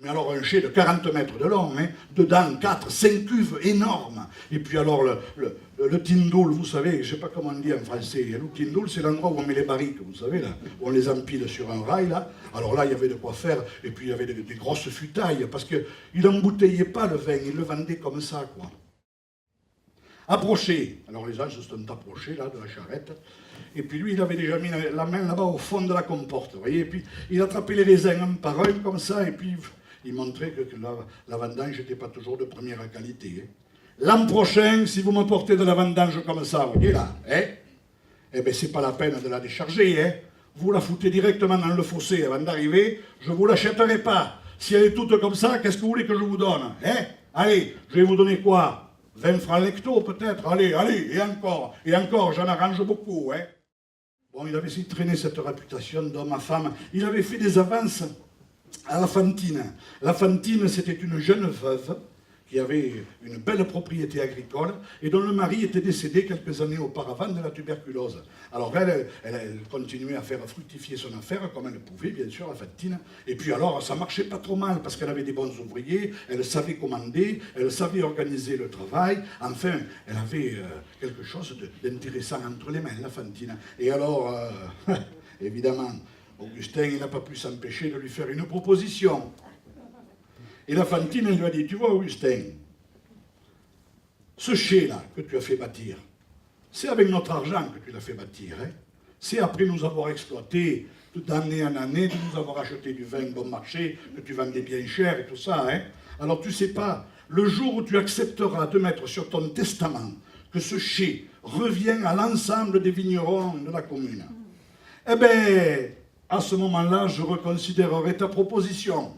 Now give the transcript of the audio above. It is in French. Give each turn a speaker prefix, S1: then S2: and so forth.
S1: Mais alors un chai de 40 mètres de long, hein, dedans 4, 5 cuves énormes. Et puis alors le tindoul, vous savez, je ne sais pas comment on dit en français, le tindoul c'est l'endroit où on met les barriques, vous savez, là, où on les empile sur un rail, là. Alors là, il y avait de quoi faire, et puis il y avait des grosses futailles, parce qu'il n'embouteillait pas le vin, il le vendait comme ça, quoi. Approché, alors les gens se sont approchés, là, de la charrette, et puis lui, il avait déjà mis la main là-bas au fond de la comporte, vous voyez, et puis il attrapait les raisins un par un, comme ça, et puis il montrait que la vendange n'était pas toujours de première qualité. Hein. L'an prochain, si vous me portez de la vendange comme ça, vous voyez là, hein, eh bien, c'est pas la peine de la décharger, hein. Vous la foutez directement dans le fossé avant d'arriver, je ne vous l'achèterai pas. Si elle est toute comme ça, qu'est-ce que vous voulez que je vous donne, hein? Allez, je vais vous donner quoi? 20 francs l'hecto peut-être, allez, et encore, j'en arrange beaucoup, hein. Bon, il avait essayé de traîner cette réputation d'homme à femme, il avait fait des avances à la Fantine. La Fantine, c'était une jeune veuve qui avait une belle propriété agricole et dont le mari était décédé quelques années auparavant de la tuberculose. Alors elle continuait à faire fructifier son affaire comme elle pouvait, bien sûr, la Fantine. Et puis alors, ça marchait pas trop mal parce qu'elle avait des bons ouvriers, elle savait commander, elle savait organiser le travail. Enfin, elle avait quelque chose d'intéressant entre les mains, la Fantine. Et alors, évidemment, Augustin, il n'a pas pu s'empêcher de lui faire une proposition. Et la Fantine, elle lui a dit, tu vois, Augustin, ce chai-là que tu as fait bâtir, c'est avec notre argent que tu l'as fait bâtir. Hein. C'est après nous avoir exploité d'année en année, de nous avoir acheté du vin bon marché, que tu vendais bien cher et tout ça. Hein. Alors tu sais pas, le jour où tu accepteras de mettre sur ton testament que ce chai revient à l'ensemble des vignerons de la commune, eh bien, à ce moment-là, je reconsidérerai ta proposition.